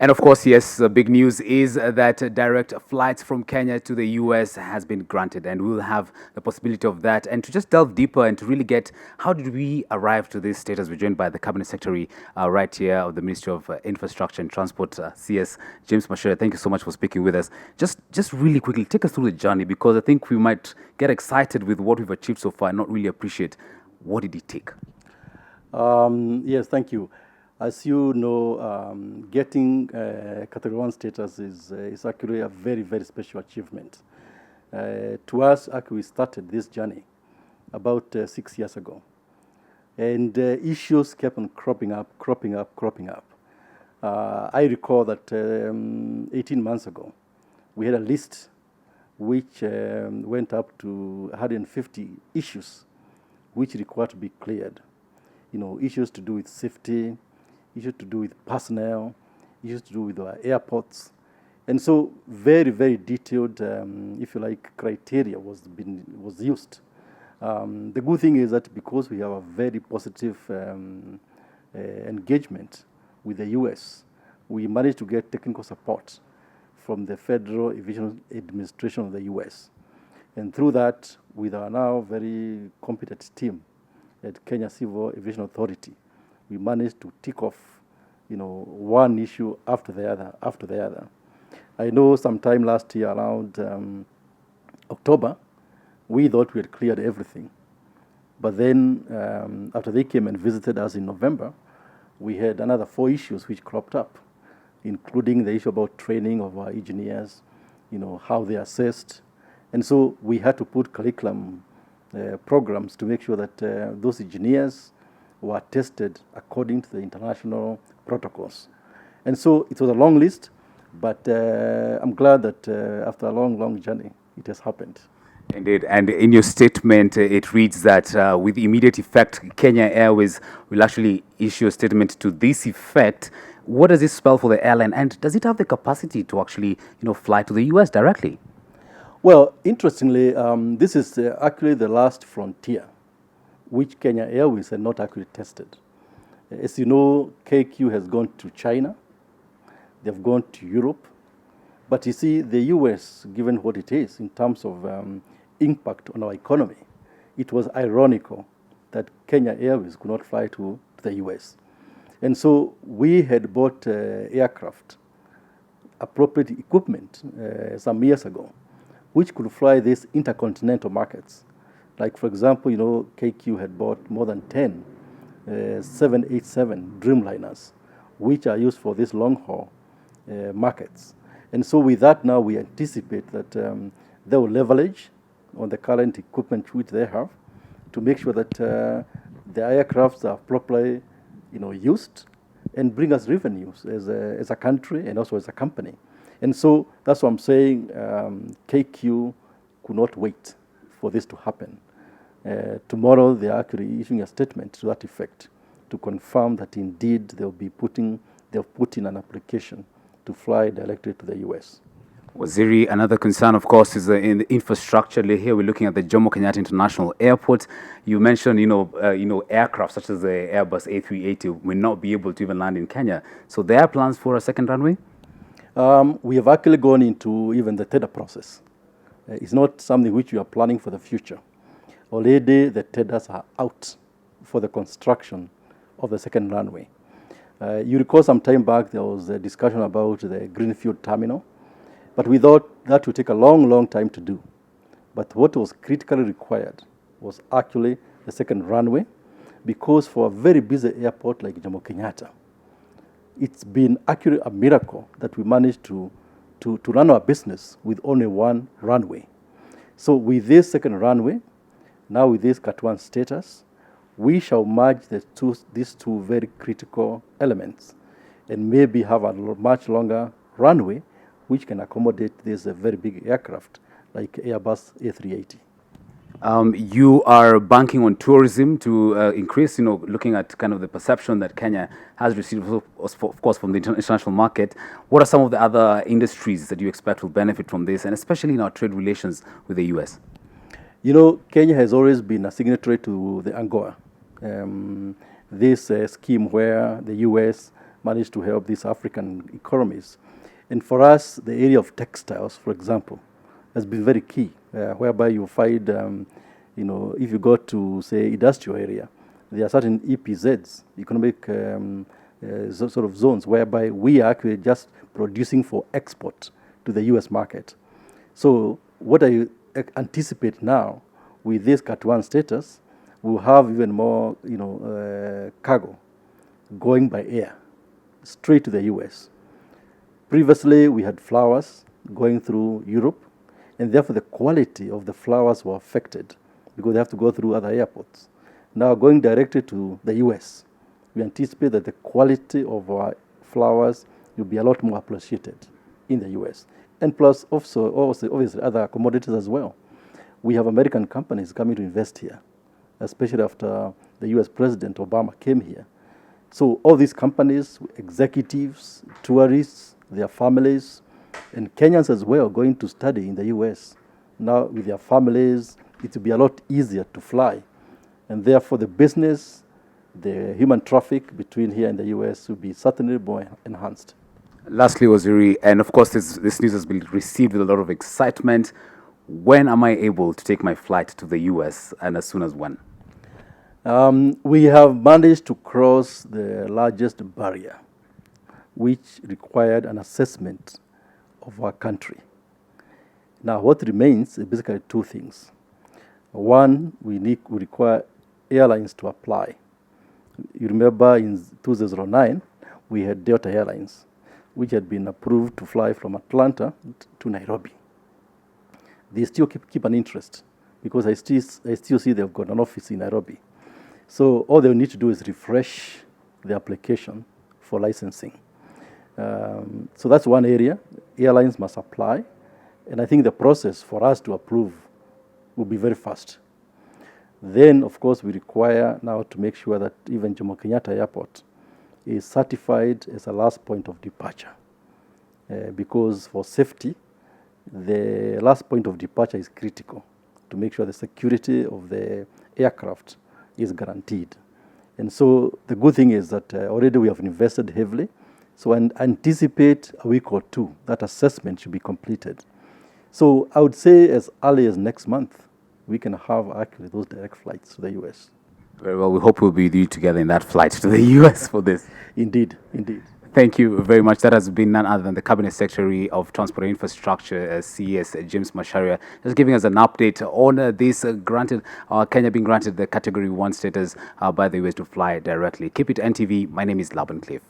And of course, yes, big news is that direct flights from Kenya to the US has been granted, and we'll have the possibility of that. And to just delve deeper and to really get how did we arrive to this status, we're joined by the Cabinet Secretary right here of the Ministry of Infrastructure and Transport, CS James Mashere. Thank you so much for speaking with us. Just really quickly, take us through the journey because I think we might get excited with what we've achieved so far and not really appreciate what did it take. Yes, thank you. As you know, getting Category 1 status is actually a very, very special achievement. To us, actually, we started this journey about 6 years ago. And issues kept on cropping up. I recall that 18 months ago, we had a list which went up to 150 issues which required to be cleared. You know, issues to do with safety, issues to do with personnel, issues to do with our airports. And so very, very detailed, if you like, criteria was used. The good thing is that because we have a very positive engagement with the US, we managed to get technical support from the Federal Aviation Administration of the US. And through that, with our now very competent team at Kenya Civil Aviation Authority, we managed to tick off, one issue after the other. I know sometime last year around October, we thought we had cleared everything. But then after they came and visited us in November, we had another 4 issues which cropped up, including the issue about training of our engineers, how they are assessed. And so we had to put curriculum programs to make sure that those engineers were tested according to the international protocols. And so it was a long list, but I'm glad that after a long, long journey, it has happened. Indeed. And in your statement, it reads that with immediate effect, Kenya Airways will actually issue a statement to this effect. What does this spell for the airline? And does it have the capacity to actually, fly to the US directly? Well, interestingly, this is actually the last frontier which Kenya Airways had not actually tested. As you know, KQ has gone to China, they've gone to Europe, but you see, the US, given what it is in terms of impact on our economy, it was ironical that Kenya Airways could not fly to the US. And so we had bought aircraft, appropriate equipment some years ago, which could fly these intercontinental markets. Like, for example, KQ had bought more than 10 787 Dreamliners, which are used for these long-haul markets. And so with that now, we anticipate that they will leverage on the current equipment which they have to make sure that the aircrafts are properly used and bring us revenues as a country and also as a company. And so that's what I'm saying. KQ could not wait for this to happen. Tomorrow, they are actually issuing a statement to that effect to confirm that indeed they've put in an application to fly directly to the US. Waziri, another concern, of course, is in the infrastructure. Here we're looking at the Jomo Kenyatta International Airport. You mentioned, aircraft such as the Airbus A380 will not be able to even land in Kenya. So there are plans for a second runway? We have actually gone into even the tender process. It's not something which we are planning for the future. Already the tenders are out for the construction of the second runway. You recall some time back there was a discussion about the Greenfield terminal, but we thought that would take a long, long time to do. But what was critically required was actually the second runway, because for a very busy airport like Jomo Kenyatta, it's been actually a miracle that we managed to run our business with only one runway. So with this second runway, now with this Cat 1 status, we shall merge these two very critical elements and maybe have a much longer runway which can accommodate this very big aircraft like Airbus A380. You are banking on tourism to increase, looking at kind of the perception that Kenya has received, of course, from the international market. What are some of the other industries that you expect will benefit from this, and especially in our trade relations with the US? Kenya has always been a signatory to the AGOA, this scheme where the US managed to help these African economies. And for us, the area of textiles, for example, has been very key, whereby you find, if you go to, say, industrial area, there are certain EPZs, economic sort of zones, whereby we are actually just producing for export to the US market. So what I anticipate now with this Cat 1 status, we'll have even more, cargo going by air straight to the US. Previously, we had flowers going through Europe, and therefore the quality of the flowers were affected because they have to go through other airports. Now, going directly to the US, we anticipate that the quality of our flowers will be a lot more appreciated in the US. And plus, also obviously, other commodities as well. We have American companies coming to invest here, especially after the US President Obama came here. So all these companies, executives, tourists, their families, and Kenyans as well going to study in the US. Now with their families, it will be a lot easier to fly. And therefore the business, the human traffic between here and the US will be certainly more enhanced. Lastly, Waziri, and of course this news has been received with a lot of excitement. When am I able to take my flight to the US, and as soon as when? We have managed to cross the largest barrier, which required an assessment of our country. Now, what remains is basically two things. One, we require airlines to apply. You remember in 2009, we had Delta Airlines, which had been approved to fly from Atlanta to Nairobi. They still keep an interest because I still see they've got an office in Nairobi. So all they need to do is refresh the application for licensing. So that's one area. Airlines must apply. And I think the process for us to approve will be very fast. Then, of course, we require now to make sure that even Jomo Kenyatta Airport is certified as a last point of departure. Because for safety, the last point of departure is critical to make sure the security of the aircraft is guaranteed. And so the good thing is that already we have invested heavily. So I anticipate a week or two that assessment should be completed. So I would say as early as next month, we can have actually those direct flights to the US. Very well. We hope we'll be with you together in that flight to the US for this. Indeed, indeed. Thank you very much. That has been none other than the Cabinet Secretary of Transport and Infrastructure, CES, James Macharia, just giving us an update on this Kenya being granted the Category 1 status by the US to fly directly. Keep it NTV. My name is Laban Cliff.